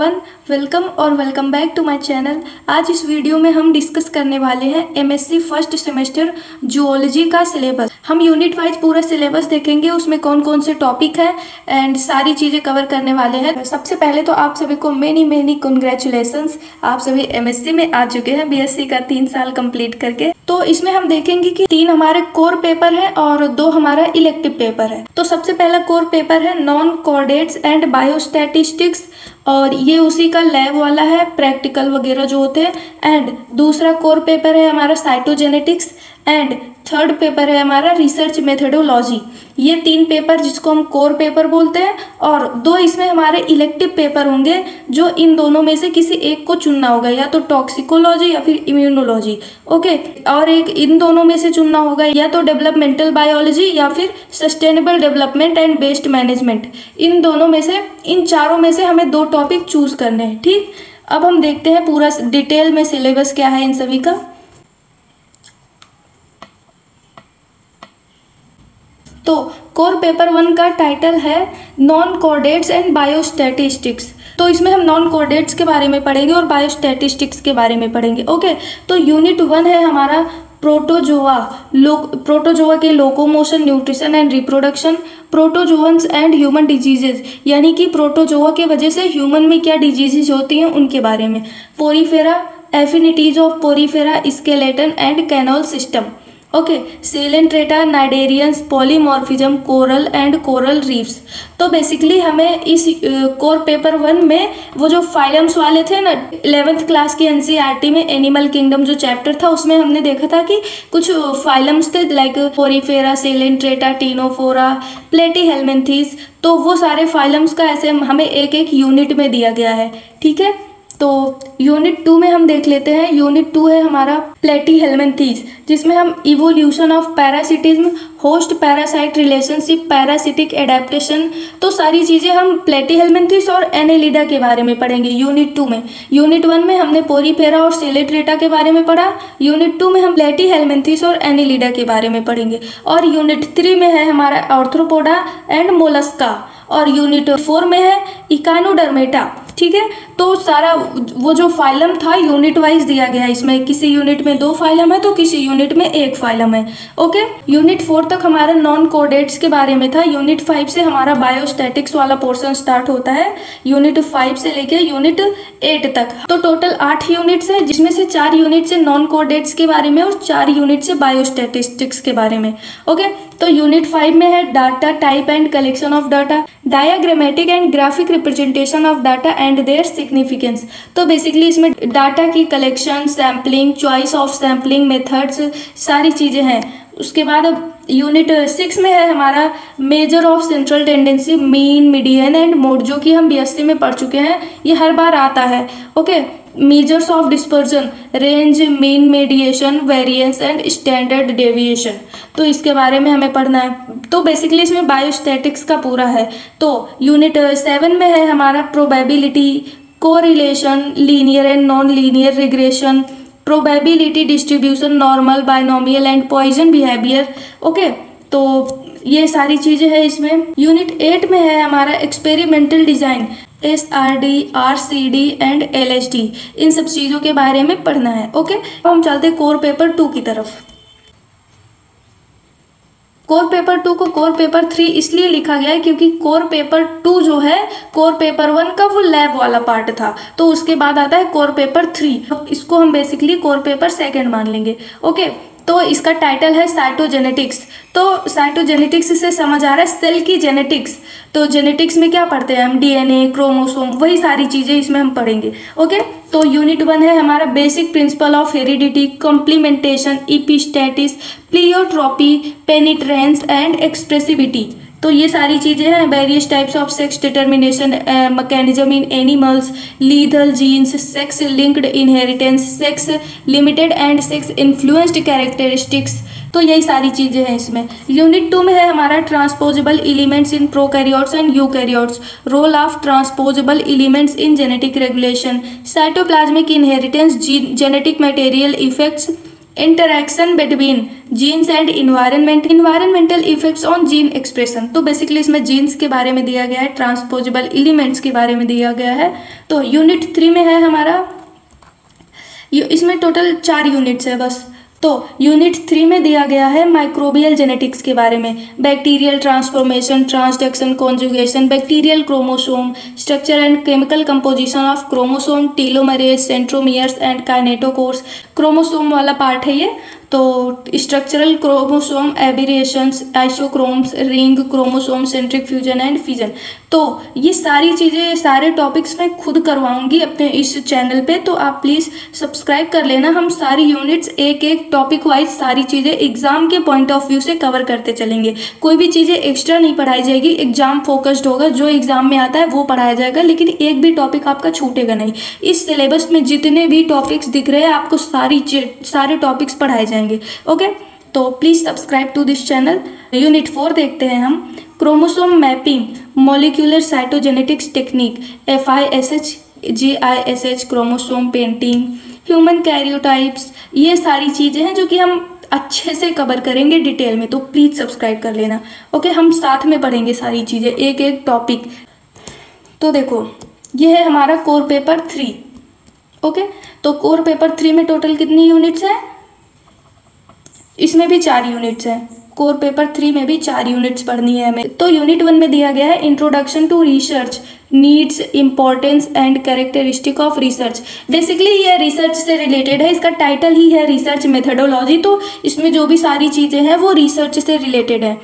Everyone, welcome और welcome back to my channel. आज इस वीडियो में हम डिस्कस करने वाले हैं एमएससी फर्स्ट सेमेस्टर जूलॉजी का सिलेबस। हम यूनिट वाइज पूरा सिलेबस देखेंगे, उसमें कौन कौन से टॉपिक हैं एंड सारी चीज़ें कवर करने वाले हैं। सबसे पहले तो आप सभी को मेनी कॉन्ग्रेचुलेसन्स, आप सभी एमएससी में आ चुके हैं बीएससी का 3 साल कंप्लीट करके। तो इसमें हम देखेंगे कि 3 हमारे कोर पेपर है और 2 हमारा इलेक्टिव पेपर है। तो सबसे पहला कोर पेपर है नॉन कोऑर्डिनेट्स एंड बायोस्टैटिस्टिक्स, और ये उसी का लैब वाला है, प्रैक्टिकल वगैरह जो होते हैं। एंड दूसरा कोर पेपर है हमारा साइटोजेनेटिक्स, एंड थर्ड पेपर है हमारा रिसर्च मेथडोलॉजी। ये 3 पेपर जिसको हम कोर पेपर बोलते हैं, और 2 इसमें हमारे इलेक्टिव पेपर होंगे, जो इन दोनों में से किसी एक को चुनना होगा, या तो टॉक्सिकोलॉजी या फिर इम्यूनोलॉजी। ओके, और एक इन दोनों में से चुनना होगा, या तो डेवलपमेंटल बायोलॉजी या फिर sustainable development and waste management. इन दोनों में से, इन चारों में से हमें 2 टॉपिक चूज करने हैं। ठीक, अब हम देखते हैं पूरा डिटेल में सिलेबस क्या है इन सभी का। तो कोर पेपर 1 का टाइटल है नॉन कोऑर्डिनेट्स एंड बायोस्टैटिस्टिक्स। तो इसमें हम नॉन कोऑर्डिनेट्स के बारे में पढ़ेंगे और बायोस्टैटिस्टिक्स के बारे में पढ़ेंगे। ओके, तो यूनिट 1 है हमारा प्रोटोजोआ। प्रोटोजोआ के locomotion, nutrition and reproduction, protozoans and human diseases, यानी कि प्रोटोजोआ के वजह से ह्यूमन में क्या डिजीजेज होती हैं उनके बारे में। Porifera, affinities of porifera, skeleton and canal system. Okay, coelenterata, cnidarians, polymorphism, coral and coral reefs. तो बेसिकली हमें इस कोर पेपर 1 में वो जो फाइलम्स वाले थे ना, 11th क्लास की एनसीईआरटी में एनिमल किंगडम जो चैप्टर था, उसमें हमने देखा था कि कुछ फाइलम्स थे like Porifera, Coelenterata, Ctenophora, Platyhelminthes. तो वो सारे फाइलम्स का ऐसे हमें एक एक यूनिट में दिया गया है। ठीक है, तो यूनिट 2 में हम देख लेते हैं। यूनिट 2 है हमारा प्लेटीहेल्मिन्थीज, जिसमें हम evolution of parasitism, host parasite relationship, parasitic adaptation, तो सारी चीज़ें हम प्लेटीहेल्मिन्थीज और एनेलिडा के बारे में पढ़ेंगे यूनिट 2 में। यूनिट 1 में हमने पोरीफेरा और सेलेंट्रेटा के बारे में पढ़ा, यूनिट 2 में हम प्लेटीहेल्मिन्थीज और एनेलिडा के बारे में पढ़ेंगे। और यूनिट 3 में है हमारा आर्थ्रोपोडा एंड मोलस्का, और यूनिट 4 में है इकानोडर्मेटा। ठीक है, तो सारा वो जो फाइलम था यूनिट वाइज दिया गया है। इसमें किसी यूनिट में 2 फाइलम है तो किसी यूनिट में 1 फाइलम है। ओके, यूनिट 4 तक हमारा नॉन कोऑर्डिनेट्स के बारे में था। यूनिट 5 से हमारा बायोस्टैटिक्स वाला पोर्शन स्टार्ट होता है, यूनिट 5 से लेके यूनिट 8 तक। तो टोटल 8 यूनिट्स है, जिसमें से 4 यूनिट से नॉन कोऑर्डिनेट्स के बारे में और 4 यूनिट से बायोस्टैटिस्टिक्स के बारे में। ओके, तो यूनिट 5 में है data type and collection of data, diagrammatic and graphic representation of data and their significance. तो बेसिकली इसमें डाटा की collection, sampling, choice of sampling methods, सारी चीज़ें हैं। उसके बाद अब यूनिट 6 में है हमारा measure of central tendency, mean, median and mode, जो कि हम बीएससी में पढ़ चुके हैं, ये हर बार आता है। Okay, measures of dispersion, range, mean, मेडिएशन, variance and standard deviation, तो इसके बारे में हमें पढ़ना है। तो बेसिकली इसमें बायोस्टैटिक्स का पूरा है। तो यूनिट 7 में है हमारा probability, correlation, linear and non linear regression, probability distribution, normal, binomial and Poisson behaviour. Okay, तो ये सारी चीज़ें हैं इसमें। यूनिट 8 में है हमारा experimental design, SRD, RCD and LSD, इन सब चीज़ों के बारे में पढ़ना है। ओके, अब हम चलते कोर पेपर 2 की तरफ। कोर पेपर 2 को कोर पेपर 3 इसलिए लिखा गया है क्योंकि कोर पेपर 2 जो है कोर पेपर 1 का वो लैब वाला पार्ट था, तो उसके बाद आता है कोर पेपर 3। इसको हम बेसिकली कोर पेपर 2 मान लेंगे। ओके, तो इसका टाइटल है साइटोजेनेटिक्स। तो साइटोजेनेटिक्स से समझ आ रहा है सेल की जेनेटिक्स। तो जेनेटिक्स में क्या पढ़ते हैं हम? डीएनए, क्रोमोसोम, वही सारी चीज़ें इसमें हम पढ़ेंगे। ओके, तो यूनिट 1 है हमारा basic principle of heredity, complementation, epistasis, pleiotropy, penetrance and expressivity. तो ये सारी चीज़ें हैं। Various types of sex determination mechanism in animals, lethal genes, sex linked inheritance, sex limited and sex influenced characteristics, तो यही सारी चीज़ें हैं इसमें। यूनिट 2 में है हमारा transposable elements in prokaryotes and eukaryotes, role of transposable elements in genetic regulation, cytoplasmic inheritance, genetic material effects, interaction between genes and environmental effects on gene expression. तो बेसिकली इसमें जीन्स के बारे में दिया गया है, ट्रांसपोजेबल एलिमेंट्स के बारे में दिया गया है। तो यूनिट 3 में है हमारा, इसमें टोटल 4 यूनिट्स है बस। तो यूनिट 3 में दिया गया है माइक्रोबियल जेनेटिक्स के बारे में, bacterial transformation, transduction, conjugation, bacterial chromosome, structure and chemical composition of chromosome, telomeres, centromeres and kinetochores. Chromosome वाला पार्ट है ये। तो structural chromosome aberrations, isochromes, ring chromosome, centric fusion and fission. तो ये सारी चीज़ें, सारे टॉपिक्स मैं खुद करवाऊंगी अपने इस चैनल पे, तो आप प्लीज़ सब्सक्राइब कर लेना। हम सारी यूनिट्स एक एक टॉपिक वाइज सारी चीज़ें एग्जाम के पॉइंट ऑफ व्यू से कवर करते चलेंगे। कोई भी चीज़ें एक्स्ट्रा नहीं पढ़ाई जाएगी, एग्जाम फोकस्ड होगा, जो एग्जाम में आता है वो पढ़ाया जाएगा, लेकिन एक भी टॉपिक आपका छूटेगा नहीं। इस सिलेबस में जितने भी टॉपिक्स दिख रहे हैं आपको सारे टॉपिक्स पढ़ाए जाएंगे। ओके, तो please subscribe to this channel. Unit 4 देखते हैं हम, chromosome mapping, molecular cytogenetics technique, FISH, GISH, chromosome painting, human karyotypes. ये सारी चीजें हैं जो कि हम अच्छे से कवर करेंगे डिटेल में, तो प्लीज सब्सक्राइब कर लेना। ओके, हम साथ में पढ़ेंगे सारी चीजें, एक एक टॉपिक। तो देखो, ये है हमारा कोर पेपर 3। ओके, तो कोर पेपर 3 में टोटल कितनी यूनिट्स हैं? इसमें भी 4 यूनिट्स हैं। कोर पेपर 3 में भी 4 यूनिट्स पढ़नी है हमें। तो यूनिट 1 में दिया गया है introduction to research, needs, importance and characteristic of research. Basically ये रिसर्च से रिलेटेड है, इसका टाइटल ही है रिसर्च मेथडोलॉजी। तो इसमें जो भी सारी चीज़ें हैं वो रिसर्च से रिलेटेड है।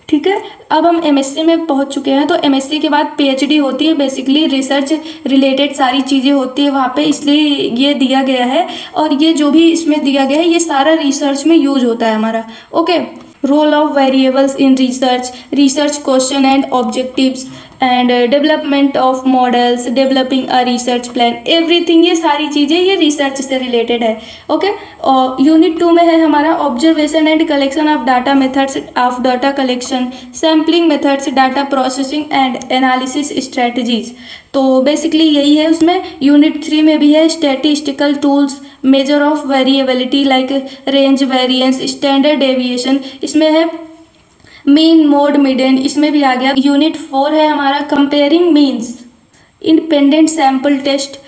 ठीक है, अब हम MSc में पहुंच चुके हैं। तो MSc के बाद PhD होती है, बेसिकली रिसर्च रिलेटेड सारी चीज़ें होती है वहाँ पे, इसलिए ये दिया गया है। और ये जो भी इसमें दिया गया है ये सारा रिसर्च में यूज होता है हमारा। Okay, role of variables in research, research question and objectives and development of models, developing a research plan, everything, ये सारी चीज़ें ये रिसर्च से रिलेटेड है। ओके, और यूनिट 2 में है हमारा observation and collection of data, methods of data collection, sampling methods, data processing and analysis strategies. तो बेसिकली यही है उसमें। यूनिट 3 में भी है statistical tools, measure of variability like range, variance, standard deviation, इसमें है मीन, मोड, मीडियन, इसमें भी आ गया। यूनिट 4 है हमारा comparing means, independent sample test,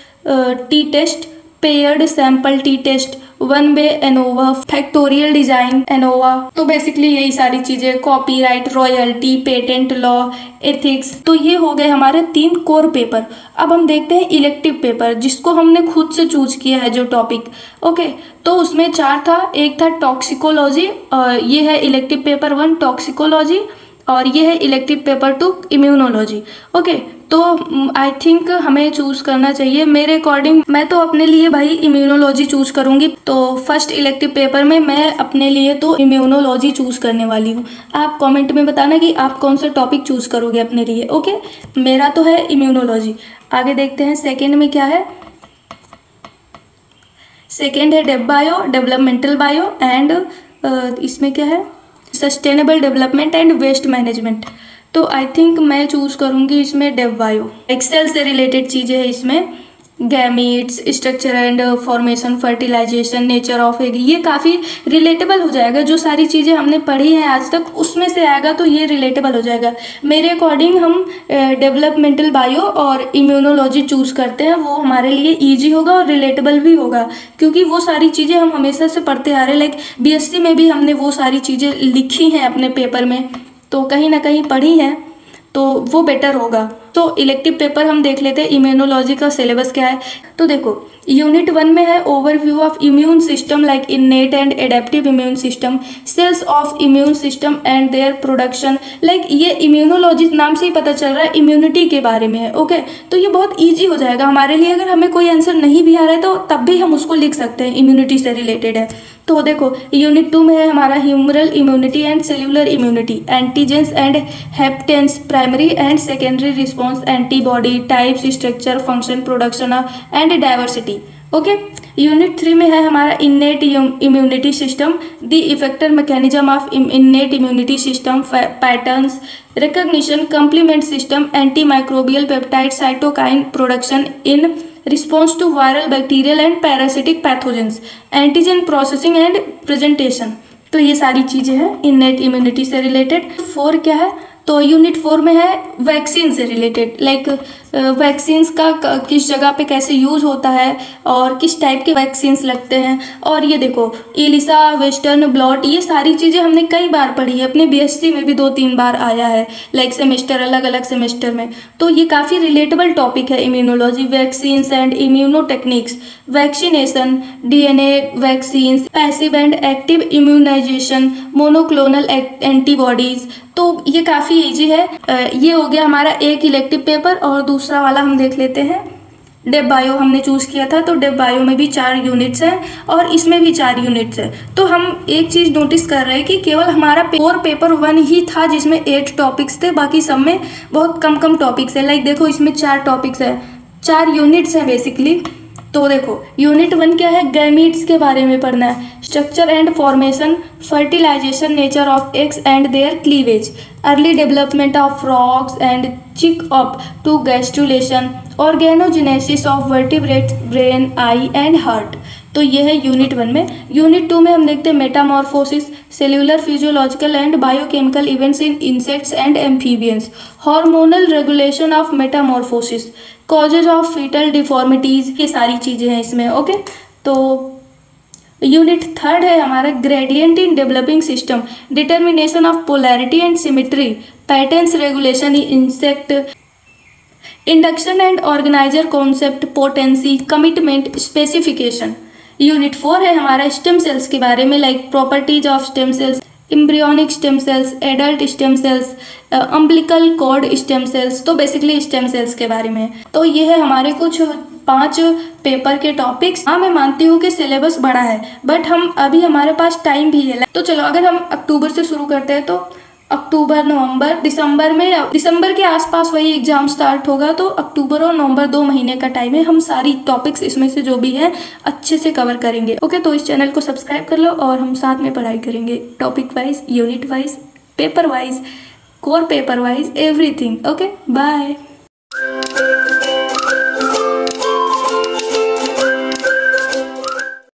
t test, paired sample t test, one way ANOVA, factorial design ANOVA. तो basically यही सारी चीजें, copyright, royalty, patent law, ethics. तो ये हो गए हमारे 3 कोर पेपर। अब हम देखते हैं इलेक्टिव पेपर, जिसको हमने खुद से चूज किया है जो टॉपिक। ओके, तो उसमें 4 था। एक था टॉक्सिकोलॉजी, ये है इलेक्टिव पेपर 1 टॉक्सिकोलॉजी, और ये है इलेक्टिव पेपर 2 इम्यूनोलॉजी। ओके, तो आई थिंक हमें चूज करना चाहिए। मेरे अकॉर्डिंग मैं तो अपने लिए भाई इम्यूनोलॉजी चूज करूंगी। तो फर्स्ट इलेक्टिव पेपर में मैं अपने लिए तो इम्यूनोलॉजी चूज करने वाली हूँ। आप कमेंट में बताना कि आप कौन सा टॉपिक चूज करोगे अपने लिए। ओके, मेरा तो है इम्यूनोलॉजी। आगे देखते हैं सेकेंड में क्या है। सेकेंड है dev bio, developmental bio and इसमें क्या है, sustainable development and waste management. तो आई थिंक मैं चूज करूंगी इसमें डेव बायो। एक्सेल से रिलेटेड चीजें हैं इसमें, gametes, structure and formation, fertilization, nature of egg, ये काफ़ी रिलेटेबल हो जाएगा। जो सारी चीज़ें हमने पढ़ी हैं आज तक उसमें से आएगा, तो ये रिलेटेबल हो जाएगा। मेरे अकॉर्डिंग हम डेवलपमेंटल बायो और इम्यूनोलॉजी चूज़ करते हैं, वो हमारे लिए ईजी होगा और रिलेटेबल भी होगा, क्योंकि वो सारी चीज़ें हम हमेशा से पढ़ते आ रहे हैं। लाइक BSc में भी हमने वो सारी चीज़ें लिखी हैं अपने पेपर में, तो कहीं ना कहीं पढ़ी हैं, तो वो बेटर होगा। तो इलेक्टिव पेपर हम देख लेते हैं, इम्यूनोलॉजी का सिलेबस क्या है। तो देखो, यूनिट 1 में है overview of immune system like innate and adaptive immune system, cells of immune system and their production. Like ये इम्यूनोलॉजी नाम से ही पता चल रहा है इम्यूनिटी के बारे में है। ओके, तो ये बहुत ईजी हो जाएगा हमारे लिए। अगर हमें कोई आंसर नहीं भी आ रहा है तो तब भी हम उसको लिख सकते हैं, इम्यूनिटी से रिलेटेड है। तो देखो, यूनिट 2 में है हमारा humoral immunity and cellular immunity, antigens and haptens, primary and secondary response, antibody types, structure, function, production and diversity. Okay, unit 3 में है हमारा innate immunity system, the effector mechanism of innate immunity system, patterns, recognition, complement system, anti microbial peptide, cytokine production in response to viral, bacterial and parasitic pathogens, antigen processing and presentation. तो ये सारी चीज़ें हैं innate immunity से related. 4 क्या है, तो unit 4 में है वैक्सीन से रिलेटेड, लाइक वैक्सीन्स का किस जगह पे कैसे यूज़ होता है और किस टाइप के वैक्सीन्स लगते हैं। और ये देखो इलिसा, वेस्टर्न ब्लॉट, ये सारी चीज़ें हमने कई बार पढ़ी है, अपने बीएससी में भी 2-3 बार आया है, लाइक सेमेस्टर, अलग अलग सेमेस्टर में। तो ये काफ़ी रिलेटेबल टॉपिक है immunology, vaccines and immuno techniques, vaccination, DNA vaccines, passive and active immunization, monoclonal antibodies. तो ये काफ़ी इजी है। ये हो गया हमारा एक इलेक्टिव पेपर। और दूसरा वाला हम देख लेते हैं, डेब बायो हमने चूज़ किया था, तो डेब बायो में भी 4 यूनिट्स हैं और इसमें भी 4 यूनिट्स हैं। तो हम एक चीज़ नोटिस कर रहे हैं कि केवल हमारा कोर पेपर 1 ही था जिसमें 8 टॉपिक्स थे, बाकी सब में बहुत कम टॉपिक्स है। लाइक देखो इसमें 4 टॉपिक्स है, 4 यूनिट्स हैं बेसिकली। तो देखो यूनिट 1 क्या है, गैमीट्स के बारे में पढ़ना है, structure and formation, fertilization, nature of eggs and their cleavage, early development of frogs and chick up to gastrulation, organogenesis of vertebrates, brain, eye and heart. तो ये है यूनिट 1 में। यूनिट 2 में हम देखते हैं metamorphosis, cellular physiological and biochemical events in insects and amphibians, hormonal regulation of metamorphosis, causes of foetal deformities, ये सारी चीज़ें हैं इसमें। ओके, तो यूनिट 3 है हमारा gradient in developing system, determination of polarity and symmetry, patterns regulation in insect, induction and organizer concept, potency, commitment, specification. Unit 4 है हमारा स्टेम सेल्स के बारे में, like properties of stem cells, embryonic stem cells, adult stem cells, umbilical cord stem cells. तो basically stem cells के बारे में। तो ये है हमारे कुछ 5 पेपर के टॉपिक्स। हाँ, मैं मानती हूँ कि सिलेबस बड़ा है, बट हम अभी हमारे पास टाइम भी है। तो चलो अगर हम अक्टूबर से शुरू करते हैं तो अक्टूबर, नवंबर, दिसंबर के आसपास वही एग्जाम स्टार्ट होगा। तो अक्टूबर और नवंबर 2 महीने का टाइम है, हम सारी टॉपिक्स इसमें से जो भी हैं अच्छे से कवर करेंगे। ओके, तो इस चैनल को सब्सक्राइब कर लो और हम साथ में पढ़ाई करेंगे, topic wise, unit wise, paper wise, core paper wise, everything. Okay, bye.